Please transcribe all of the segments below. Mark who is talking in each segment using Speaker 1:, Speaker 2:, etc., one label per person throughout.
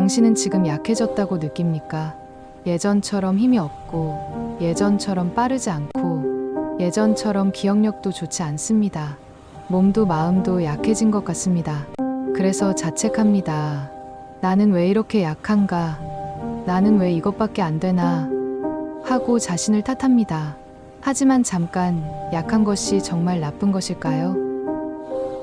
Speaker 1: 당신은 지금 약해졌다고 느낍니까? 예전처럼 힘이 없고, 예전처럼 빠르지 않고, 예전처럼 기억력도 좋지 않습니다. 몸도 마음도 약해진 것 같습니다. 그래서 자책합니다. 나는 왜 이렇게 약한가? 나는 왜 이것밖에 안 되나? 하고 자신을 탓합니다. 하지만 잠깐, 약한 것이 정말 나쁜 것일까요?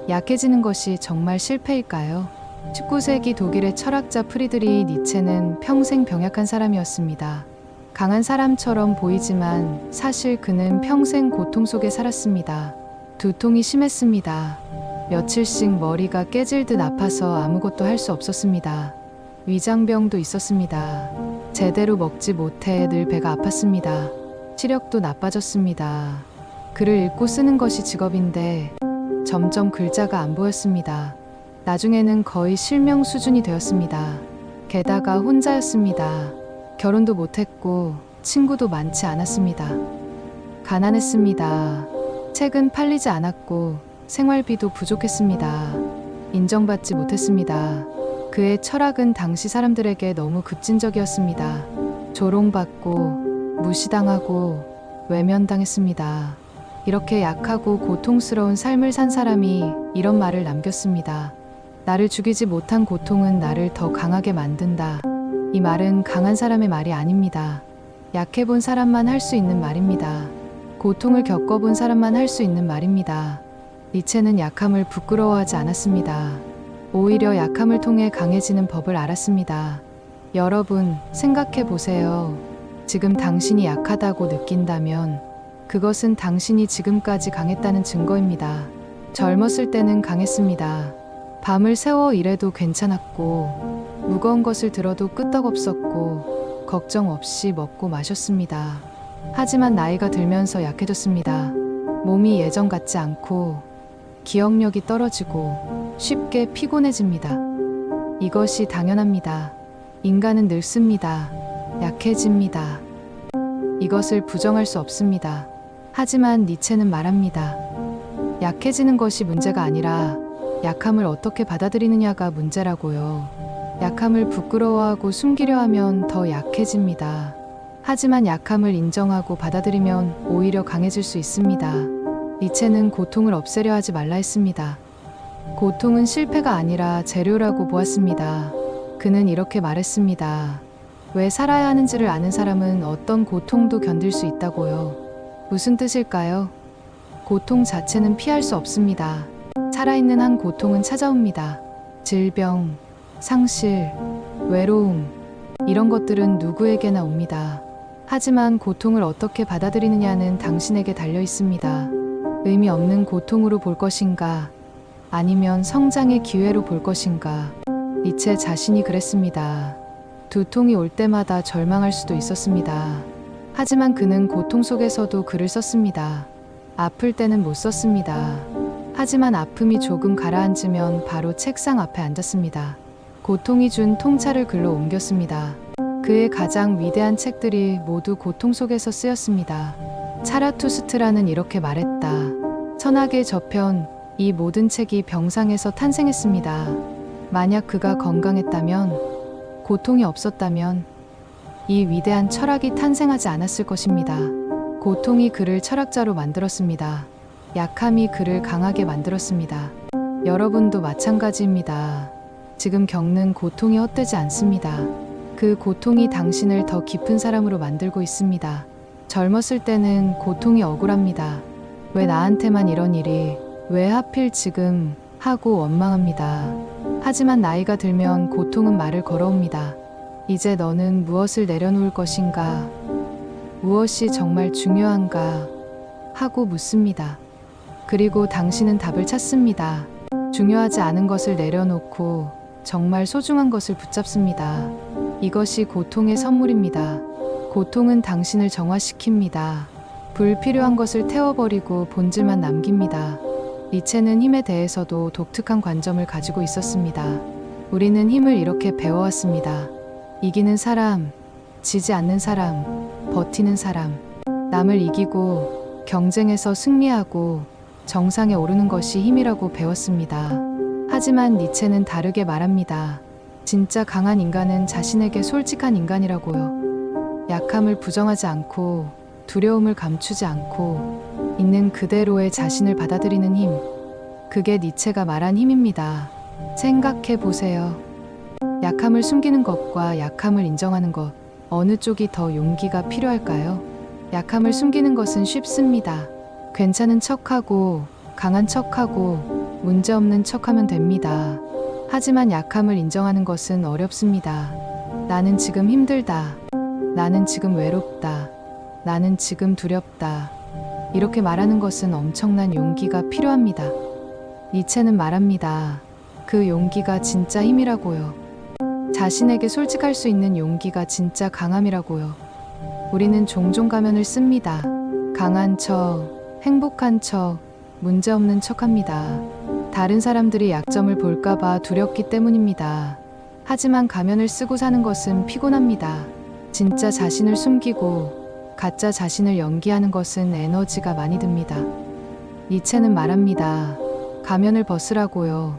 Speaker 1: 약해지는 것이 정말 실패일까요? 19세기 독일의 철학자 프리드리히 니체는 평생 병약한 사람이었습니다. 강한 사람처럼 보이지만 사실 그는 평생 고통 속에 살았습니다. 두통이 심했습니다. 며칠씩 머리가 깨질 듯 아파서 아무것도 할 수 없었습니다. 위장병도 있었습니다. 제대로 먹지 못해 늘 배가 아팠습니다. 시력도 나빠졌습니다. 글을 읽고 쓰는 것이 직업인데 점점 글자가 안 보였습니다. 나중에는 거의 실명 수준이 되었습니다. 게다가 혼자였습니다. 결혼도 못했고 친구도 많지 않았습니다. 가난했습니다. 책은 팔리지 않았고 생활비도 부족했습니다. 인정받지 못했습니다. 그의 철학은 당시 사람들에게 너무 급진적이었습니다. 조롱받고 무시당하고 외면당했습니다. 이렇게 약하고 고통스러운 삶을 산 사람이 이런 말을 남겼습니다. 나를 죽이지 못한 고통은 나를 더 강하게 만든다. 이 말은 강한 사람의 말이 아닙니다. 약해본 사람만 할 수 있는 말입니다. 고통을 겪어본 사람만 할 수 있는 말입니다. 니체는 약함을 부끄러워하지 않았습니다. 오히려 약함을 통해 강해지는 법을 알았습니다. 여러분, 생각해 보세요. 지금 당신이 약하다고 느낀다면 그것은 당신이 지금까지 강했다는 증거입니다. 젊었을 때는 강했습니다. 밤을 새워 일해도 괜찮았고, 무거운 것을 들어도 끄떡없었고, 걱정 없이 먹고 마셨습니다. 하지만 나이가 들면서 약해졌습니다. 몸이 예전 같지 않고, 기억력이 떨어지고, 쉽게 피곤해집니다. 이것이 당연합니다. 인간은 늙습니다. 약해집니다. 이것을 부정할 수 없습니다. 하지만 니체는 말합니다. 약해지는 것이 문제가 아니라 약함을 어떻게 받아들이느냐가 문제라고요. 약함을 부끄러워하고 숨기려 하면 더 약해집니다. 하지만 약함을 인정하고 받아들이면 오히려 강해질 수 있습니다. 니체는 고통을 없애려 하지 말라 했습니다. 고통은 실패가 아니라 재료라고 보았습니다. 그는 이렇게 말했습니다. 왜 살아야 하는지를 아는 사람은 어떤 고통도 견딜 수 있다고요. 무슨 뜻일까요? 고통 자체는 피할 수 없습니다. 살아있는 한 고통은 찾아옵니다. 질병, 상실, 외로움, 이런 것들은 누구에게나 옵니다. 하지만 고통을 어떻게 받아들이느냐는 당신에게 달려 있습니다. 의미 없는 고통으로 볼 것인가, 아니면 성장의 기회로 볼 것인가. 니체 자신이 그랬습니다. 두통이 올 때마다 절망할 수도 있었습니다. 하지만 그는 고통 속에서도 글을 썼습니다. 아플 때는 못 썼습니다. 하지만 아픔이 조금 가라앉으면 바로 책상 앞에 앉았습니다. 고통이 준 통찰을 글로 옮겼습니다. 그의 가장 위대한 책들이 모두 고통 속에서 쓰였습니다. 차라투스트라는 이렇게 말했다. 천학의 저편, 이 모든 책이 병상에서 탄생했습니다. 만약 그가 건강했다면, 고통이 없었다면 이 위대한 철학이 탄생하지 않았을 것입니다. 고통이 그를 철학자로 만들었습니다. 약함이 그를 강하게 만들었습니다. 여러분도 마찬가지입니다. 지금 겪는 고통이 헛되지 않습니다. 그 고통이 당신을 더 깊은 사람으로 만들고 있습니다. 젊었을 때는 고통이 억울합니다. 왜 나한테만 이런 일이, 왜 하필 지금 하고 원망합니다. 하지만 나이가 들면 고통은 말을 걸어옵니다. 이제 너는 무엇을 내려놓을 것인가? 무엇이 정말 중요한가? 하고 묻습니다. 그리고 당신은 답을 찾습니다. 중요하지 않은 것을 내려놓고 정말 소중한 것을 붙잡습니다. 이것이 고통의 선물입니다. 고통은 당신을 정화시킵니다. 불필요한 것을 태워버리고 본질만 남깁니다. 니체는 힘에 대해서도 독특한 관점을 가지고 있었습니다. 우리는 힘을 이렇게 배워왔습니다. 이기는 사람, 지지 않는 사람, 버티는 사람, 남을 이기고 경쟁에서 승리하고 정상에 오르는 것이 힘이라고 배웠습니다. 하지만 니체는 다르게 말합니다. 진짜 강한 인간은 자신에게 솔직한 인간이라고요. 약함을 부정하지 않고 두려움을 감추지 않고 있는 그대로의 자신을 받아들이는 힘. 그게 니체가 말한 힘입니다. 생각해 보세요. 약함을 숨기는 것과 약함을 인정하는 것, 어느 쪽이 더 용기가 필요할까요? 약함을 숨기는 것은 쉽습니다. 괜찮은 척하고, 강한 척하고, 문제없는 척하면 됩니다. 하지만 약함을 인정하는 것은 어렵습니다. 나는 지금 힘들다. 나는 지금 외롭다. 나는 지금 두렵다. 이렇게 말하는 것은 엄청난 용기가 필요합니다. 니체는 말합니다. 그 용기가 진짜 힘이라고요. 자신에게 솔직할 수 있는 용기가 진짜 강함이라고요. 우리는 종종 가면을 씁니다. 강한 척, 행복한 척, 문제없는 척합니다. 다른 사람들이 약점을 볼까봐 두렵기 때문입니다. 하지만 가면을 쓰고 사는 것은 피곤합니다. 진짜 자신을 숨기고 가짜 자신을 연기하는 것은 에너지가 많이 듭니다. 니체는 말합니다. 가면을 벗으라고요.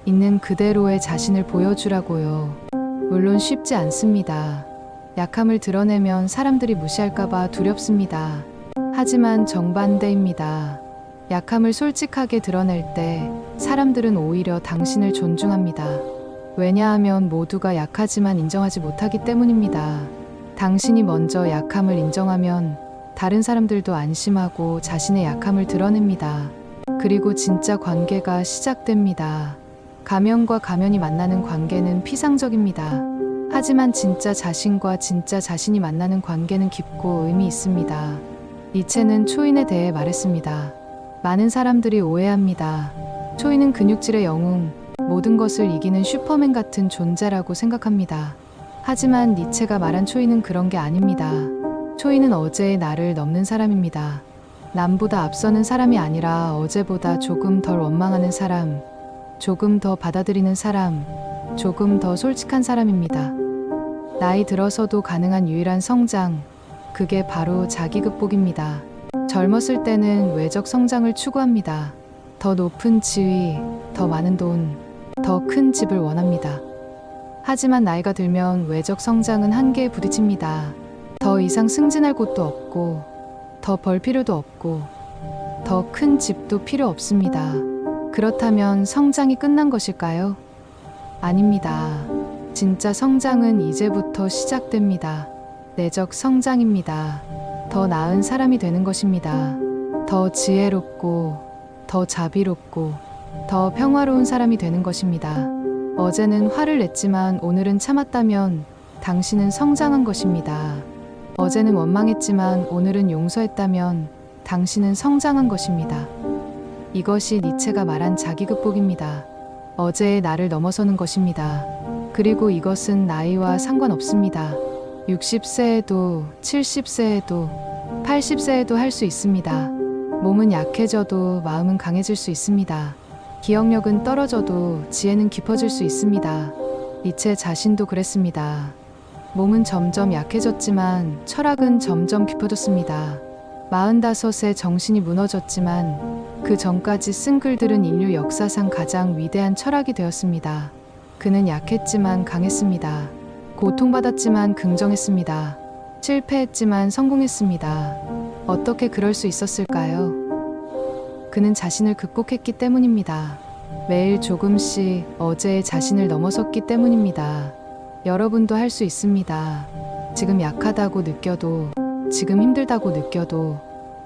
Speaker 1: 있는 그대로의 자신을 보여주라고요. 물론 쉽지 않습니다. 약함을 드러내면 사람들이 무시할까봐 두렵습니다. 하지만 정반대입니다. 약함을 솔직하게 드러낼 때 사람들은 오히려 당신을 존중합니다. 왜냐하면 모두가 약하지만 인정하지 못하기 때문입니다. 당신이 먼저 약함을 인정하면 다른 사람들도 안심하고 자신의 약함을 드러냅니다. 그리고 진짜 관계가 시작됩니다. 가면과 가면이 만나는 관계는 피상적입니다. 하지만 진짜 자신과 진짜 자신이 만나는 관계는 깊고 의미 있습니다. 니체는 초인에 대해 말했습니다. 많은 사람들이 오해합니다. 초인은 근육질의 영웅, 모든 것을 이기는 슈퍼맨 같은 존재라고 생각합니다. 하지만 니체가 말한 초인은 그런 게 아닙니다. 초인은 어제의 나를 넘는 사람입니다. 남보다 앞서는 사람이 아니라 어제보다 조금 덜 원망하는 사람, 조금 더 받아들이는 사람, 조금 더 솔직한 사람입니다. 나이 들어서도 가능한 유일한 성장, 그게 바로 자기 극복입니다. 젊었을 때는 외적 성장을 추구합니다. 더 높은 지위, 더 많은 돈, 더 큰 집을 원합니다. 하지만 나이가 들면 외적 성장은 한계에 부딪힙니다. 더 이상 승진할 곳도 없고, 더 벌 필요도 없고, 더 큰 집도 필요 없습니다. 그렇다면 성장이 끝난 것일까요? 아닙니다. 진짜 성장은 이제부터 시작됩니다. 내적 성장입니다. 더 나은 사람이 되는 것입니다. 더 지혜롭고, 더 자비롭고, 더 평화로운 사람이 되는 것입니다. 어제는 화를 냈지만 오늘은 참았다면 당신은 성장한 것입니다. 어제는 원망했지만 오늘은 용서했다면 당신은 성장한 것입니다. 이것이 니체가 말한 자기 극복입니다. 어제의 나를 넘어서는 것입니다. 그리고 이것은 나이와 상관없습니다. 60세에도 70세에도 80세에도 할 수 있습니다. 몸은 약해져도 마음은 강해질 수 있습니다. 기억력은 떨어져도 지혜는 깊어질 수 있습니다. 니체 자신도 그랬습니다. 몸은 점점 약해졌지만 철학은 점점 깊어졌습니다. 45세 정신이 무너졌지만 그 전까지 쓴 글들은 인류 역사상 가장 위대한 철학이 되었습니다. 그는 약했지만 강했습니다. 고통받았지만 긍정했습니다. 실패했지만 성공했습니다. 어떻게 그럴 수 있었을까요? 그는 자신을 극복했기 때문입니다. 매일 조금씩 어제의 자신을 넘어섰기 때문입니다. 여러분도 할 수 있습니다. 지금 약하다고 느껴도, 지금 힘들다고 느껴도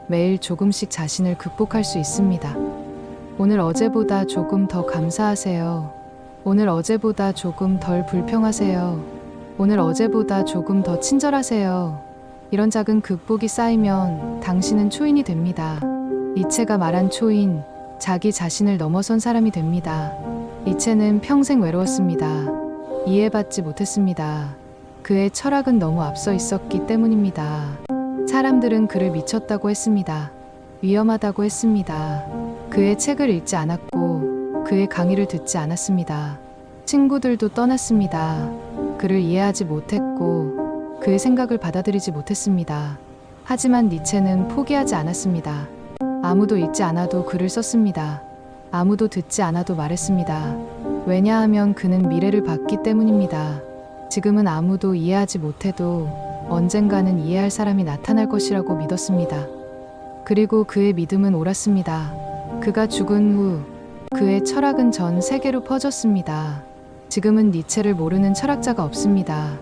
Speaker 1: 매일 조금씩 자신을 극복할 수 있습니다. 오늘 어제보다 조금 더 감사하세요. 오늘 어제보다 조금 덜 불평하세요. 오늘 어제보다 조금 더 친절하세요. 이런 작은 극복이 쌓이면 당신은 초인이 됩니다. 니체가 말한 초인, 자기 자신을 넘어선 사람이 됩니다. 니체는 평생 외로웠습니다. 이해받지 못했습니다. 그의 철학은 너무 앞서 있었기 때문입니다. 사람들은 그를 미쳤다고 했습니다. 위험하다고 했습니다. 그의 책을 읽지 않았고 그의 강의를 듣지 않았습니다. 친구들도 떠났습니다. 그를 이해하지 못했고 그의 생각을 받아들이지 못했습니다. 하지만 니체는 포기하지 않았습니다. 아무도 읽지 않아도 글을 썼습니다. 아무도 듣지 않아도 말했습니다. 왜냐하면 그는 미래를 봤기 때문입니다. 지금은 아무도 이해하지 못해도 언젠가는 이해할 사람이 나타날 것이라고 믿었습니다. 그리고 그의 믿음은 옳았습니다. 그가 죽은 후 그의 철학은 전 세계로 퍼졌습니다. 지금은 니체를 모르는 철학자가 없습니다.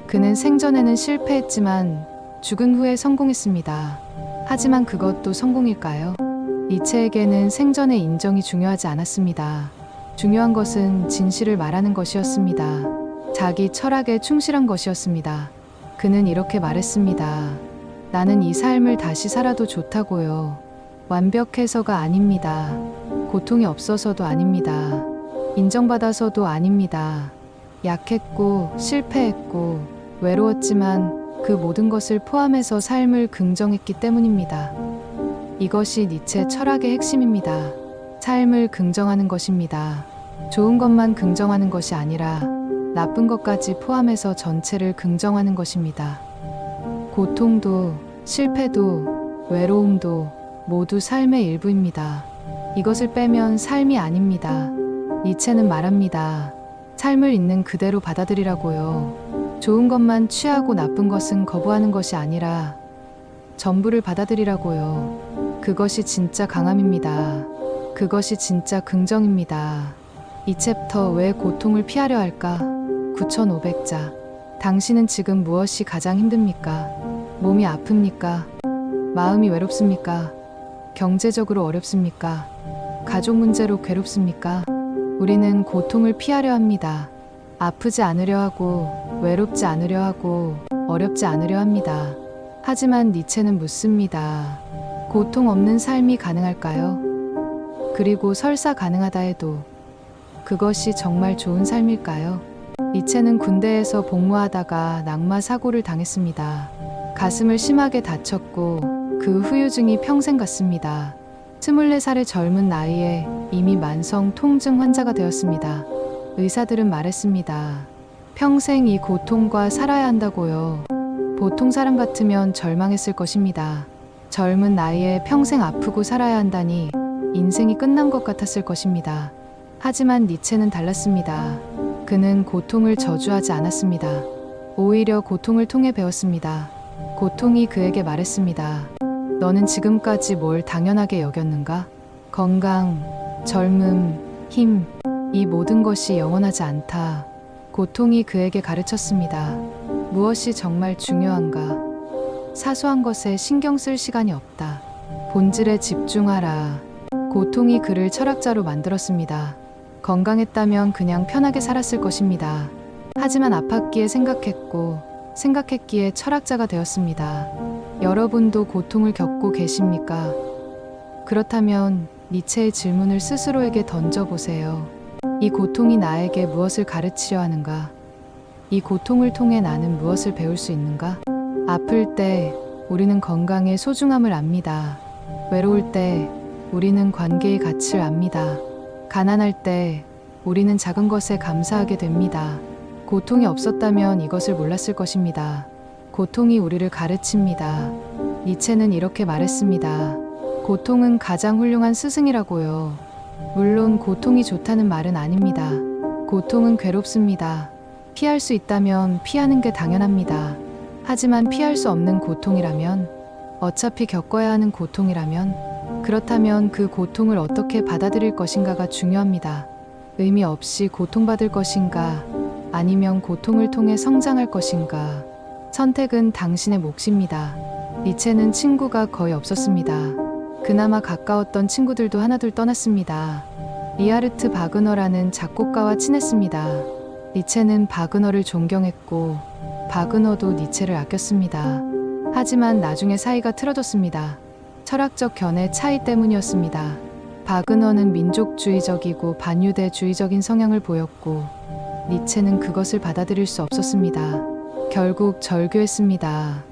Speaker 1: 그는 생전에는 실패했지만 죽은 후에 성공했습니다. 하지만 그것도 성공일까요? 니체에게는 생전의 인정이 중요하지 않았습니다. 중요한 것은 진실을 말하는 것이었습니다. 자기 철학에 충실한 것이었습니다. 그는 이렇게 말했습니다. 나는 이 삶을 다시 살아도 좋다고요. 완벽해서가 아닙니다. 고통이 없어서도 아닙니다. 인정받아서도 아닙니다. 약했고 실패했고 외로웠지만 그 모든 것을 포함해서 삶을 긍정했기 때문입니다. 이것이 니체 철학의 핵심입니다. 삶을 긍정하는 것입니다. 좋은 것만 긍정하는 것이 아니라 나쁜 것까지 포함해서 전체를 긍정하는 것입니다. 고통도 실패도 외로움도 모두 삶의 일부입니다. 이것을 빼면 삶이 아닙니다. 니체는 말합니다. 삶을 있는 그대로 받아들이라고요. 좋은 것만 취하고 나쁜 것은 거부하는 것이 아니라 전부를 받아들이라고요. 그것이 진짜 강함입니다. 그것이 진짜 긍정입니다. 이 챕터 왜 고통을 피하려 할까? 9500자. 당신은 지금 무엇이 가장 힘듭니까? 몸이 아픕니까? 마음이 외롭습니까? 경제적으로 어렵습니까? 가족 문제로 괴롭습니까? 우리는 고통을 피하려 합니다. 아프지 않으려 하고, 외롭지 않으려 하고, 어렵지 않으려 합니다. 하지만 니체는 묻습니다. 고통 없는 삶이 가능할까요? 그리고 설사 가능하다 해도 그것이 정말 좋은 삶일까요? 니체는 군대에서 복무하다가 낙마 사고를 당했습니다. 가슴을 심하게 다쳤고 그 후유증이 평생 갔습니다. 24살의 젊은 나이에 이미 만성 통증 환자가 되었습니다. 의사들은 말했습니다. 평생 이 고통과 살아야 한다고요. 보통 사람 같으면 절망했을 것입니다. 젊은 나이에 평생 아프고 살아야 한다니 인생이 끝난 것 같았을 것입니다. 하지만 니체는 달랐습니다. 그는 고통을 저주하지 않았습니다. 오히려 고통을 통해 배웠습니다. 고통이 그에게 말했습니다. 너는 지금까지 뭘 당연하게 여겼는가? 건강, 젊음, 힘, 이 모든 것이 영원하지 않다. 고통이 그에게 가르쳤습니다. 무엇이 정말 중요한가? 사소한 것에 신경 쓸 시간이 없다. 본질에 집중하라. 고통이 그를 철학자로 만들었습니다. 건강했다면 그냥 편하게 살았을 것입니다. 하지만 아팠기에 생각했기에 철학자가 되었습니다. 여러분도 고통을 겪고 계십니까? 그렇다면 니체의 질문을 스스로에게 던져보세요. 이 고통이 나에게 무엇을 가르치려 하는가? 이 고통을 통해 나는 무엇을 배울 수 있는가? 아플 때 우리는 건강의 소중함을 압니다. 외로울 때 우리는 관계의 가치를 압니다. 가난할 때 우리는 작은 것에 감사하게 됩니다. 고통이 없었다면 이것을 몰랐을 것입니다. 고통이 우리를 가르칩니다. 니체는 이렇게 말했습니다. 고통은 가장 훌륭한 스승이라고요. 물론 고통이 좋다는 말은 아닙니다. 고통은 괴롭습니다. 피할 수 있다면 피하는 게 당연합니다. 하지만 피할 수 없는 고통이라면, 어차피 겪어야 하는 고통이라면, 그렇다면 그 고통을 어떻게 받아들일 것인가가 중요합니다. 의미 없이 고통받을 것인가, 아니면 고통을 통해 성장할 것인가. 선택은 당신의 몫입니다. 니체는 친구가 거의 없었습니다. 그나마 가까웠던 친구들도 하나둘 떠났습니다. 리하르트 바그너라는 작곡가와 친했습니다. 니체는 바그너를 존경했고 바그너도 니체를 아꼈습니다. 하지만 나중에 사이가 틀어졌습니다. 철학적 견해 차이 때문이었습니다. 바그너는 민족주의적이고 반유대주의적인 성향을 보였고 니체는 그것을 받아들일 수 없었습니다. 결국 절교했습니다.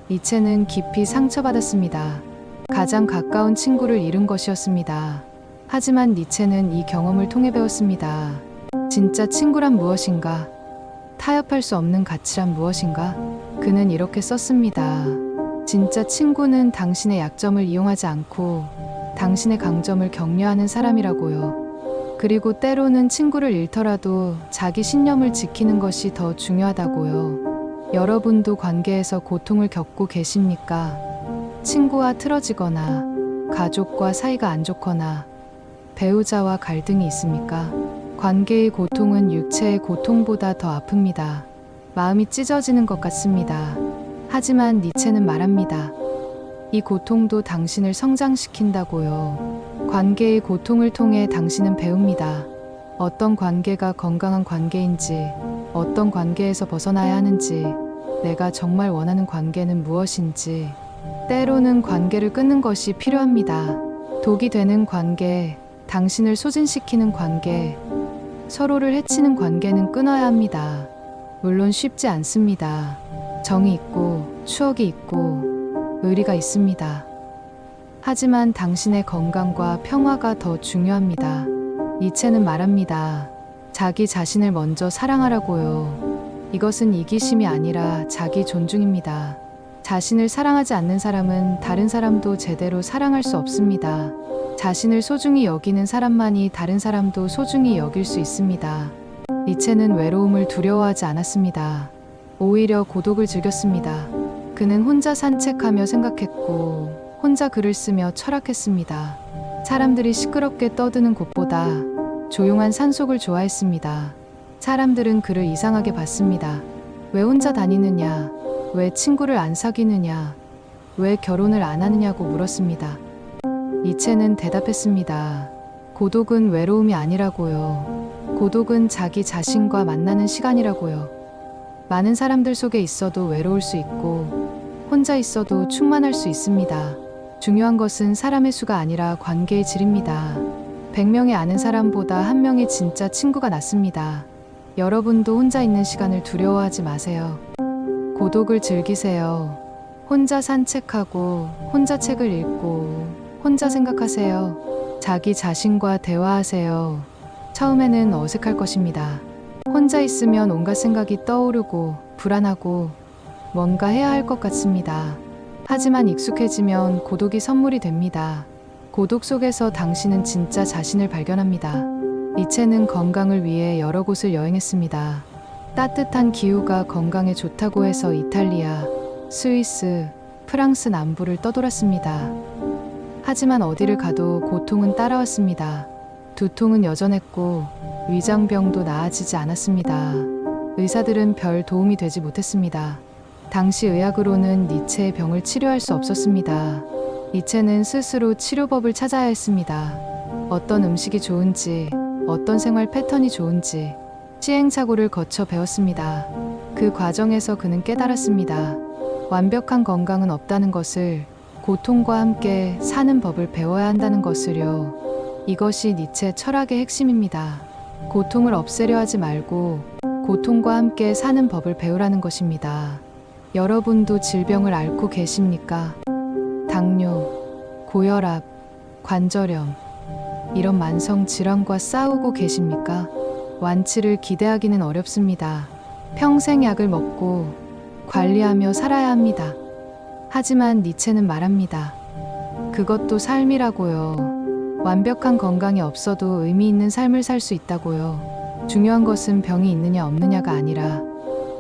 Speaker 1: 니체는 깊이 상처받았습니다. 가장 가까운 친구를 잃은 것이었습니다. 하지만 니체는 이 경험을 통해 배웠습니다. 진짜 친구란 무엇인가? 타협할 수 없는 가치란 무엇인가? 그는 이렇게 썼습니다. 진짜 친구는 당신의 약점을 이용하지 않고 당신의 강점을 격려하는 사람이라고요. 그리고 때로는 친구를 잃더라도 자기 신념을 지키는 것이 더 중요하다고요. 여러분도 관계에서 고통을 겪고 계십니까? 친구와 틀어지거나, 가족과 사이가 안 좋거나, 배우자와 갈등이 있습니까? 관계의 고통은 육체의 고통보다 더 아픕니다. 마음이 찢어지는 것 같습니다. 하지만 니체는 말합니다. 이 고통도 당신을 성장시킨다고요. 관계의 고통을 통해 당신은 배웁니다. 어떤 관계가 건강한 관계인지, 어떤 관계에서 벗어나야 하는지, 내가 정말 원하는 관계는 무엇인지, 때로는 관계를 끊는 것이 필요합니다. 독이 되는 관계, 당신을 소진시키는 관계, 서로를 해치는 관계는 끊어야 합니다. 물론 쉽지 않습니다. 정이 있고, 추억이 있고, 의리가 있습니다. 하지만 당신의 건강과 평화가 더 중요합니다. 니체는 말합니다. 자기 자신을 먼저 사랑하라고요. 이것은 이기심이 아니라 자기 존중입니다. 자신을 사랑하지 않는 사람은 다른 사람도 제대로 사랑할 수 없습니다. 자신을 소중히 여기는 사람만이 다른 사람도 소중히 여길 수 있습니다. 니체는 외로움을 두려워하지 않았습니다. 오히려 고독을 즐겼습니다. 그는 혼자 산책하며 생각했고, 혼자 글을 쓰며 철학했습니다. 사람들이 시끄럽게 떠드는 곳보다 조용한 산속을 좋아했습니다. 사람들은 그를 이상하게 봤습니다. 왜 혼자 다니느냐? 왜 친구를 안 사귀느냐? 왜 결혼을 안 하느냐고 물었습니다. 니체는 대답했습니다. 고독은 외로움이 아니라고요. 고독은 자기 자신과 만나는 시간이라고요. 많은 사람들 속에 있어도 외로울 수 있고, 혼자 있어도 충만할 수 있습니다. 중요한 것은 사람의 수가 아니라 관계의 질입니다. 100명의 아는 사람보다 1명의 진짜 친구가 낫습니다. 여러분도 혼자 있는 시간을 두려워하지 마세요. 고독을 즐기세요. 혼자 산책하고, 혼자 책을 읽고, 혼자 생각하세요. 자기 자신과 대화하세요. 처음에는 어색할 것입니다. 혼자 있으면 온갖 생각이 떠오르고, 불안하고, 뭔가 해야 할 것 같습니다. 하지만 익숙해지면 고독이 선물이 됩니다. 고독 속에서 당신은 진짜 자신을 발견합니다. 니체는 건강을 위해 여러 곳을 여행했습니다. 따뜻한 기후가 건강에 좋다고 해서 이탈리아, 스위스, 프랑스 남부를 떠돌았습니다. 하지만 어디를 가도 고통은 따라왔습니다. 두통은 여전했고, 위장병도 나아지지 않았습니다. 의사들은 별 도움이 되지 못했습니다. 당시 의학으로는 니체의 병을 치료할 수 없었습니다. 니체는 스스로 치료법을 찾아야 했습니다. 어떤 음식이 좋은지, 어떤 생활 패턴이 좋은지 시행착오를 거쳐 배웠습니다. 그 과정에서 그는 깨달았습니다. 완벽한 건강은 없다는 것을, 고통과 함께 사는 법을 배워야 한다는 것을요. 이것이 니체 철학의 핵심입니다. 고통을 없애려 하지 말고 고통과 함께 사는 법을 배우라는 것입니다. 여러분도 질병을 앓고 계십니까? 당뇨, 고혈압, 관절염, 이런 만성 질환과 싸우고 계십니까? 완치를 기대하기는 어렵습니다. 평생 약을 먹고 관리하며 살아야 합니다. 하지만 니체는 말합니다. 그것도 삶이라고요. 완벽한 건강이 없어도 의미 있는 삶을 살 수 있다고요. 중요한 것은 병이 있느냐 없느냐가 아니라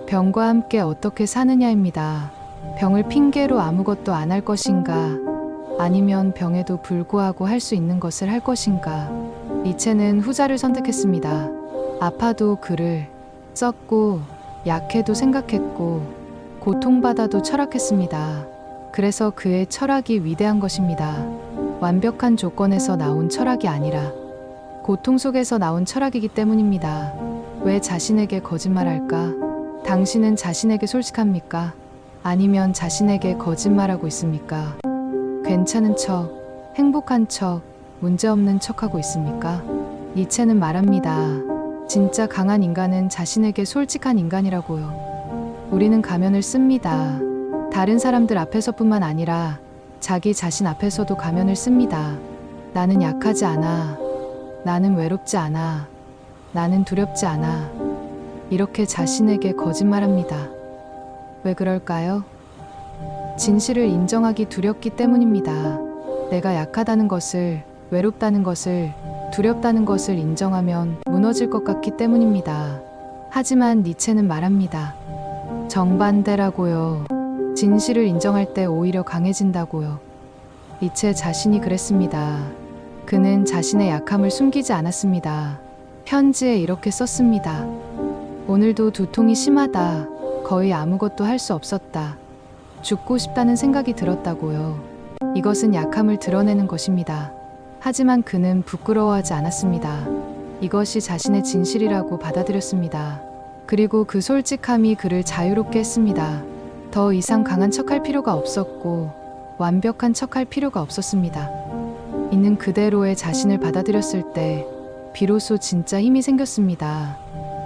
Speaker 1: 병과 함께 어떻게 사느냐입니다. 병을 핑계로 아무것도 안 할 것인가? 아니면 병에도 불구하고 할 수 있는 것을 할 것인가? 니체는 후자를 선택했습니다. 아파도 글을 썼고, 약해도 생각했고, 고통받아도 철학했습니다. 그래서 그의 철학이 위대한 것입니다. 완벽한 조건에서 나온 철학이 아니라 고통 속에서 나온 철학이기 때문입니다. 왜 자신에게 거짓말할까? 당신은 자신에게 솔직합니까? 아니면 자신에게 거짓말하고 있습니까? 괜찮은 척, 행복한 척, 문제없는 척하고 있습니까? 니체는 말합니다. 진짜 강한 인간은 자신에게 솔직한 인간이라고요. 우리는 가면을 씁니다. 다른 사람들 앞에서뿐만 아니라 자기 자신 앞에서도 가면을 씁니다. 나는 약하지 않아. 나는 외롭지 않아. 나는 두렵지 않아. 이렇게 자신에게 거짓말합니다. 왜 그럴까요? 진실을 인정하기 두렵기 때문입니다. 내가 약하다는 것을, 외롭다는 것을, 두렵다는 것을 인정하면 무너질 것 같기 때문입니다. 하지만 니체는 말합니다. 정반대라고요. 진실을 인정할 때 오히려 강해진다고요. 니체 자신이 그랬습니다. 그는 자신의 약함을 숨기지 않았습니다. 편지에 이렇게 썼습니다. 오늘도 두통이 심하다. 거의 아무것도 할 수 없었다. 죽고 싶다는 생각이 들었다고요. 이것은 약함을 드러내는 것입니다. 하지만 그는 부끄러워하지 않았습니다. 이것이 자신의 진실이라고 받아들였습니다. 그리고 그 솔직함이 그를 자유롭게 했습니다. 더 이상 강한 척할 필요가 없었고 완벽한 척할 필요가 없었습니다. 있는 그대로의 자신을 받아들였을 때 비로소 진짜 힘이 생겼습니다.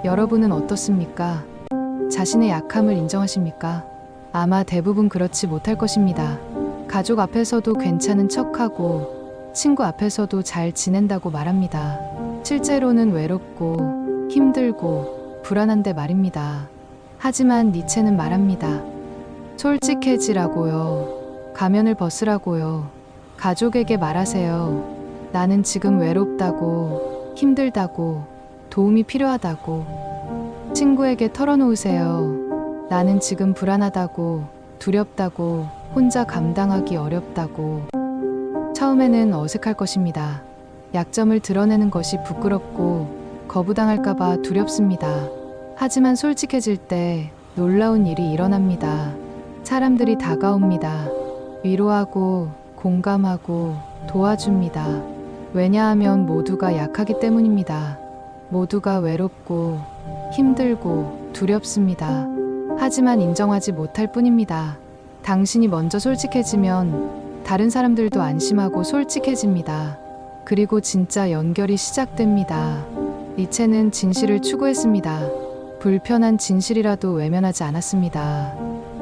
Speaker 1: 여러분은 어떻습니까? 자신의 약함을 인정하십니까? 아마 대부분 그렇지 못할 것입니다. 가족 앞에서도 괜찮은 척하고 친구 앞에서도 잘 지낸다고 말합니다. 실제로는 외롭고 힘들고 불안한데 말입니다. 하지만 니체는 말합니다. 솔직해지라고요. 가면을 벗으라고요. 가족에게 말하세요. 나는 지금 외롭다고, 힘들다고, 도움이 필요하다고. 친구에게 털어놓으세요. 나는 지금 불안하다고, 두렵다고, 혼자 감당하기 어렵다고. 처음에는 어색할 것입니다. 약점을 드러내는 것이 부끄럽고 거부당할까봐 두렵습니다. 하지만 솔직해질 때 놀라운 일이 일어납니다. 사람들이 다가옵니다. 위로하고 공감하고 도와줍니다. 왜냐하면 모두가 약하기 때문입니다. 모두가 외롭고 힘들고 두렵습니다. 하지만 인정하지 못할 뿐입니다. 당신이 먼저 솔직해지면 다른 사람들도 안심하고 솔직해집니다. 그리고 진짜 연결이 시작됩니다. 니체는 진실을 추구했습니다. 불편한 진실이라도 외면하지 않았습니다.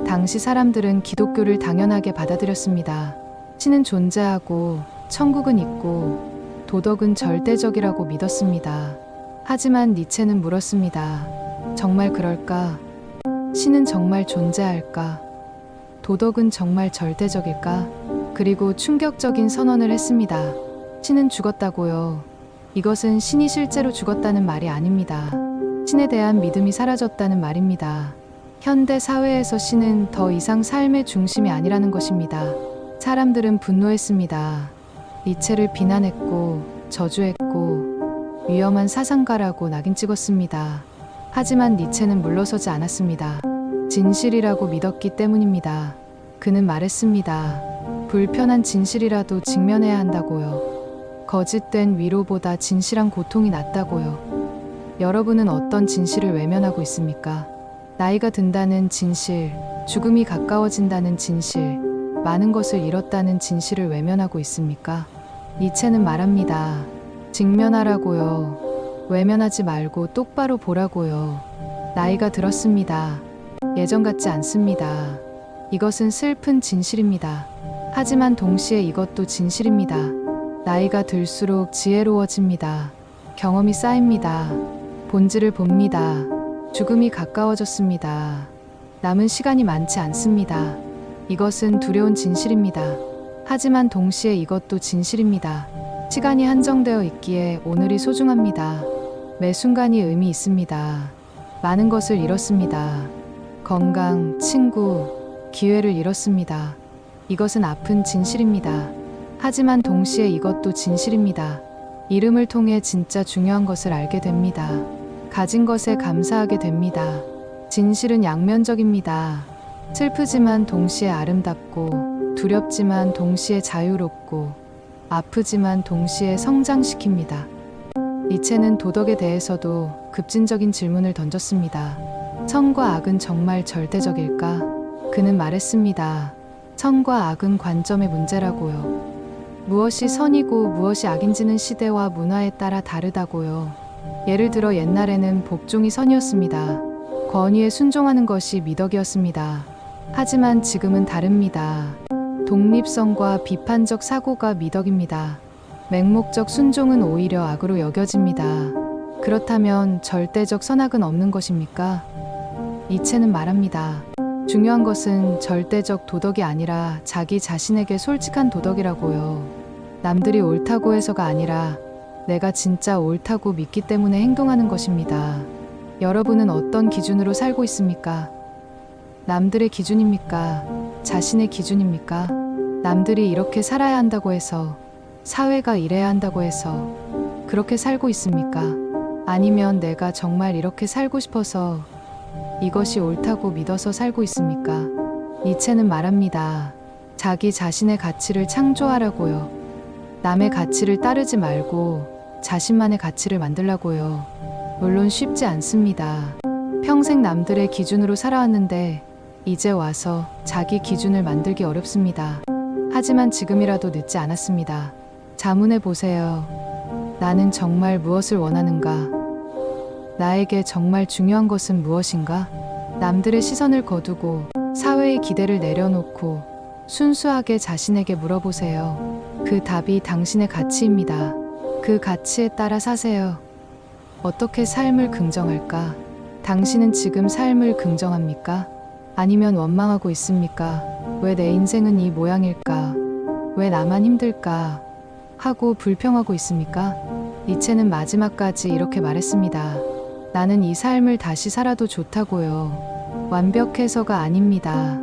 Speaker 1: 당시 사람들은 기독교를 당연하게 받아들였습니다. 신은 존재하고 천국은 있고 도덕은 절대적이라고 믿었습니다. 하지만 니체는 물었습니다. 정말 그럴까? 신은 정말 존재할까? 도덕은 정말 절대적일까? 그리고 충격적인 선언을 했습니다. 신은 죽었다고요. 이것은 신이 실제로 죽었다는 말이 아닙니다. 신에 대한 믿음이 사라졌다는 말입니다. 현대 사회에서 신은 더 이상 삶의 중심이 아니라는 것입니다. 사람들은 분노했습니다. 니체를 비난했고 저주했고 위험한 사상가라고 낙인 찍었습니다. 하지만 니체는 물러서지 않았습니다. 진실이라고 믿었기 때문입니다. 그는 말했습니다. 불편한 진실이라도 직면해야 한다고요. 거짓된 위로보다 진실한 고통이 낫다고요. 여러분은 어떤 진실을 외면하고 있습니까? 나이가 든다는 진실, 죽음이 가까워진다는 진실, 많은 것을 잃었다는 진실을 외면하고 있습니까? 니체는 말합니다. 직면하라고요. 외면하지 말고 똑바로 보라고요. 나이가 들었습니다. 예전 같지 않습니다. 이것은 슬픈 진실입니다. 하지만 동시에 이것도 진실입니다. 나이가 들수록 지혜로워집니다. 경험이 쌓입니다. 본질을 봅니다. 죽음이 가까워졌습니다. 남은 시간이 많지 않습니다. 이것은 두려운 진실입니다. 하지만 동시에 이것도 진실입니다. 시간이 한정되어 있기에 오늘이 소중합니다. 매 순간이 의미 있습니다. 많은 것을 잃었습니다. 건강, 친구, 기회를 잃었습니다. 이것은 아픈 진실입니다. 하지만 동시에 이것도 진실입니다. 이름을 통해 진짜 중요한 것을 알게 됩니다. 가진 것에 감사하게 됩니다. 진실은 양면적입니다. 슬프지만 동시에 아름답고, 두렵지만 동시에 자유롭고, 아프지만 동시에 성장시킵니다. 니체는 도덕에 대해서도 급진적인 질문을 던졌습니다. 선과 악은 정말 절대적일까? 그는 말했습니다. 선과 악은 관점의 문제라고요. 무엇이 선이고 무엇이 악인지는 시대와 문화에 따라 다르다고요. 예를 들어 옛날에는 복종이 선이었습니다. 권위에 순종하는 것이 미덕이었습니다. 하지만 지금은 다릅니다. 독립성과 비판적 사고가 미덕입니다. 맹목적 순종은 오히려 악으로 여겨집니다. 그렇다면 절대적 선악은 없는 것입니까? 니체는 말합니다. 중요한 것은 절대적 도덕이 아니라 자기 자신에게 솔직한 도덕이라고요. 남들이 옳다고 해서가 아니라 내가 진짜 옳다고 믿기 때문에 행동하는 것입니다. 여러분은 어떤 기준으로 살고 있습니까? 남들의 기준입니까? 자신의 기준입니까? 남들이 이렇게 살아야 한다고 해서, 사회가 이래야 한다고 해서 그렇게 살고 있습니까? 아니면 내가 정말 이렇게 살고 싶어서 이것이 옳다고 믿어서 살고 있습니까? 니체는 말합니다. 자기 자신의 가치를 창조하라고요. 남의 가치를 따르지 말고 자신만의 가치를 만들라고요. 물론 쉽지 않습니다. 평생 남들의 기준으로 살아왔는데 이제 와서 자기 기준을 만들기 어렵습니다. 하지만 지금이라도 늦지 않았습니다. 자문해 보세요. 나는 정말 무엇을 원하는가? 나에게 정말 중요한 것은 무엇인가? 남들의 시선을 거두고 사회의 기대를 내려놓고 순수하게 자신에게 물어보세요. 그 답이 당신의 가치입니다. 그 가치에 따라 사세요. 어떻게 삶을 긍정할까? 당신은 지금 삶을 긍정합니까? 아니면 원망하고 있습니까? 왜 내 인생은 이 모양일까? 왜 나만 힘들까? 하고 불평하고 있습니까? 니체는 마지막까지 이렇게 말했습니다. 나는 이 삶을 다시 살아도 좋다고요. 완벽해서가 아닙니다.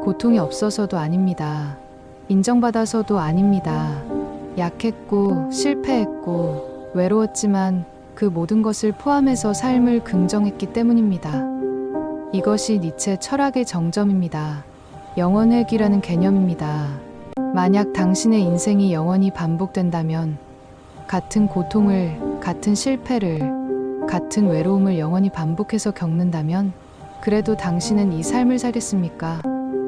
Speaker 1: 고통이 없어서도 아닙니다. 인정받아서도 아닙니다. 약했고 실패했고 외로웠지만 그 모든 것을 포함해서 삶을 긍정했기 때문입니다. 이것이 니체 철학의 정점입니다. 영원회귀라는 개념입니다. 만약 당신의 인생이 영원히 반복된다면 같은 고통을, 같은 실패를, 같은 외로움을 영원히 반복해서 겪는다면 그래도 당신은 이 삶을 살겠습니까?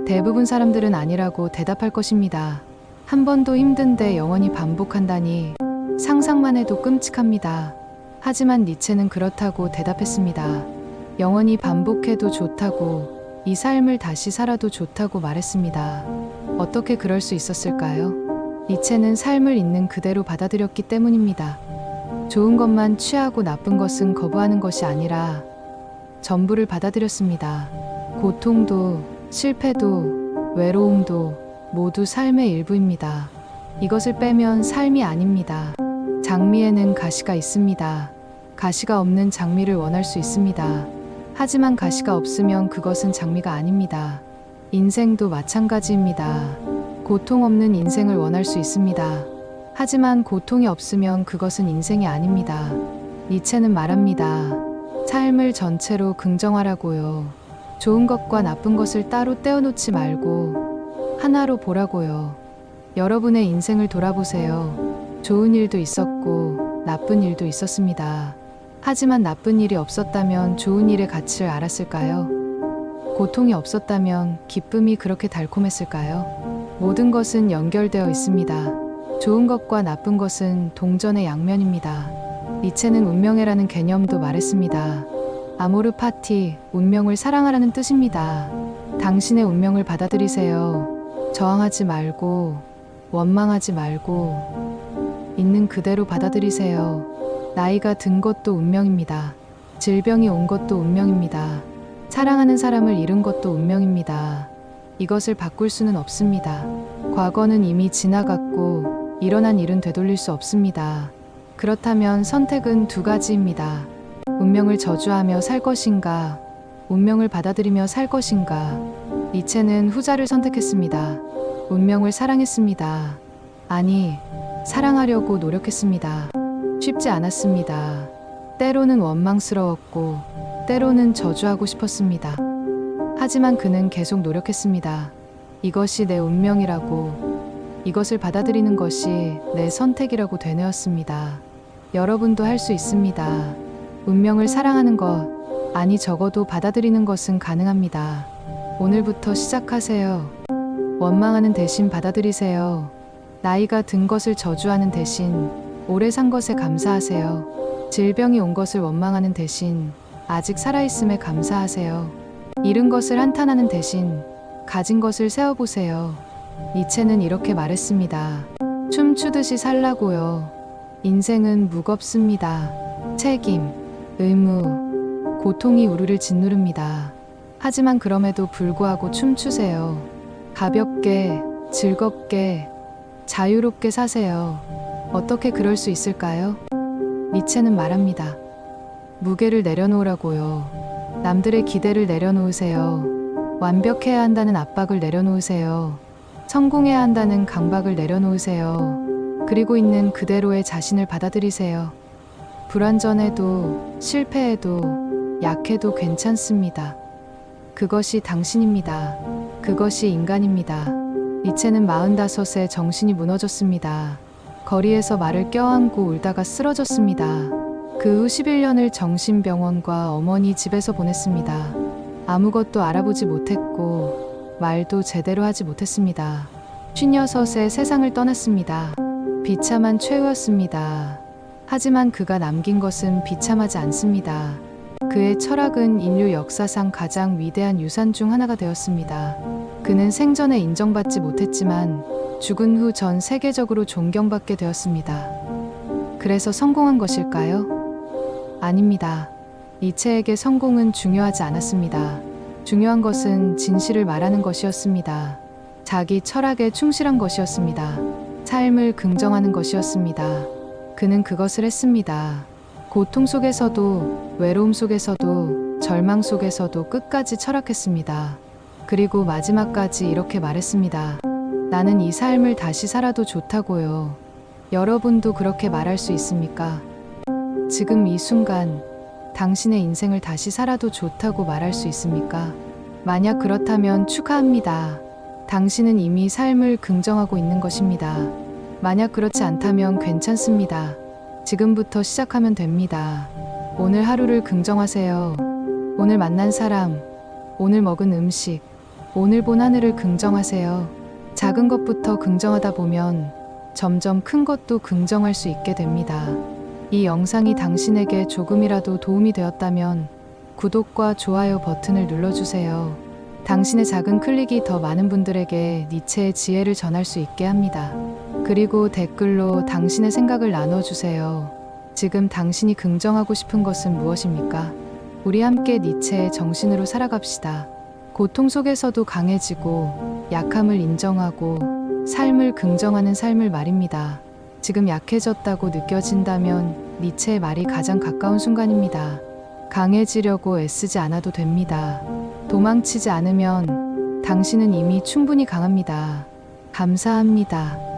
Speaker 1: 대부분 사람들은 아니라고 대답할 것입니다. 한 번도 힘든데 영원히 반복한다니 상상만 해도 끔찍합니다. 하지만 니체는 그렇다고 대답했습니다. 영원히 반복해도 좋다고, 이 삶을 다시 살아도 좋다고 말했습니다. 어떻게 그럴 수 있었을까요? 니체는 삶을 있는 그대로 받아들였기 때문입니다. 좋은 것만 취하고 나쁜 것은 거부하는 것이 아니라 전부를 받아들였습니다. 고통도, 실패도, 외로움도 모두 삶의 일부입니다. 이것을 빼면 삶이 아닙니다. 장미에는 가시가 있습니다. 가시가 없는 장미를 원할 수 있습니다. 하지만 가시가 없으면 그것은 장미가 아닙니다. 인생도 마찬가지입니다. 고통 없는 인생을 원할 수 있습니다. 하지만 고통이 없으면 그것은 인생이 아닙니다. 니체는 말합니다. 삶을 전체로 긍정하라고요. 좋은 것과 나쁜 것을 따로 떼어놓지 말고 하나로 보라고요. 여러분의 인생을 돌아보세요. 좋은 일도 있었고 나쁜 일도 있었습니다. 하지만 나쁜 일이 없었다면 좋은 일의 가치를 알았을까요? 고통이 없었다면 기쁨이 그렇게 달콤했을까요? 모든 것은 연결되어 있습니다. 좋은 것과 나쁜 것은 동전의 양면입니다. 니체는 운명이라는 개념도 말했습니다. 아모르 파티, 운명을 사랑하라는 뜻입니다. 당신의 운명을 받아들이세요. 저항하지 말고, 원망하지 말고, 있는 그대로 받아들이세요. 나이가 든 것도 운명입니다. 질병이 온 것도 운명입니다. 사랑하는 사람을 잃은 것도 운명입니다. 이것을 바꿀 수는 없습니다. 과거는 이미 지나갔고 일어난 일은 되돌릴 수 없습니다. 그렇다면 선택은 두 가지입니다. 운명을 저주하며 살 것인가, 운명을 받아들이며 살 것인가. 니체는 후자를 선택했습니다. 운명을 사랑했습니다. 아니, 사랑하려고 노력했습니다. 쉽지 않았습니다. 때로는 원망스러웠고, 때로는 저주하고 싶었습니다. 하지만 그는 계속 노력했습니다. 이것이 내 운명이라고, 이것을 받아들이는 것이 내 선택이라고 되뇌었습니다. 여러분도 할 수 있습니다. 운명을 사랑하는 것, 아니 적어도 받아들이는 것은 가능합니다. 오늘부터 시작하세요. 원망하는 대신 받아들이세요. 나이가 든 것을 저주하는 대신 오래 산 것에 감사하세요. 질병이 온 것을 원망하는 대신 아직 살아있음에 감사하세요. 잃은 것을 한탄하는 대신 가진 것을 세어보세요. 니체는 이렇게 말했습니다. 춤추듯이 살라고요. 인생은 무겁습니다. 책임, 의무, 고통이 우리를 짓누릅니다. 하지만 그럼에도 불구하고 춤추세요. 가볍게, 즐겁게, 자유롭게 사세요. 어떻게 그럴 수 있을까요? 니체는 말합니다. 무게를 내려놓으라고요. 남들의 기대를 내려놓으세요. 완벽해야 한다는 압박을 내려놓으세요. 성공해야 한다는 강박을 내려놓으세요. 그리고 있는 그대로의 자신을 받아들이세요. 불완전해도, 실패해도, 약해도 괜찮습니다. 그것이 당신입니다. 그것이 인간입니다. 니체는 45에 정신이 무너졌습니다. 거리에서 말을 껴안고 울다가 쓰러졌습니다. 그 후 11년을 정신병원과 어머니 집에서 보냈습니다. 아무것도 알아보지 못했고 말도 제대로 하지 못했습니다. 56에 세상을 떠났습니다. 비참한 최후였습니다. 하지만 그가 남긴 것은 비참하지 않습니다. 그의 철학은 인류 역사상 가장 위대한 유산 중 하나가 되었습니다. 그는 생전에 인정받지 못했지만 죽은 후 전 세계적으로 존경받게 되었습니다. 그래서 성공한 것일까요? 아닙니다. 니체에게 성공은 중요하지 않았습니다. 중요한 것은 진실을 말하는 것이었습니다. 자기 철학에 충실한 것이었습니다. 삶을 긍정하는 것이었습니다. 그는 그것을 했습니다. 고통 속에서도, 외로움 속에서도, 절망 속에서도 끝까지 철학했습니다. 그리고 마지막까지 이렇게 말했습니다. 나는 이 삶을 다시 살아도 좋다고요. 여러분도 그렇게 말할 수 있습니까? 지금 이 순간, 당신의 인생을 다시 살아도 좋다고 말할 수 있습니까? 만약 그렇다면 축하합니다. 당신은 이미 삶을 긍정하고 있는 것입니다. 만약 그렇지 않다면 괜찮습니다. 지금부터 시작하면 됩니다. 오늘 하루를 긍정하세요. 오늘 만난 사람, 오늘 먹은 음식, 오늘 본 하늘을 긍정하세요. 작은 것부터 긍정하다 보면 점점 큰 것도 긍정할 수 있게 됩니다. 이 영상이 당신에게 조금이라도 도움이 되었다면 구독과 좋아요 버튼을 눌러주세요. 당신의 작은 클릭이 더 많은 분들에게 니체의 지혜를 전할 수 있게 합니다. 그리고 댓글로 당신의 생각을 나눠주세요. 지금 당신이 긍정하고 싶은 것은 무엇입니까? 우리 함께 니체의 정신으로 살아갑시다. 고통 속에서도 강해지고 약함을 인정하고 삶을 긍정하는 삶을 말입니다. 지금 약해졌다고 느껴진다면 니체의 말이 가장 가까운 순간입니다. 강해지려고 애쓰지 않아도 됩니다. 도망치지 않으면 당신은 이미 충분히 강합니다. 감사합니다.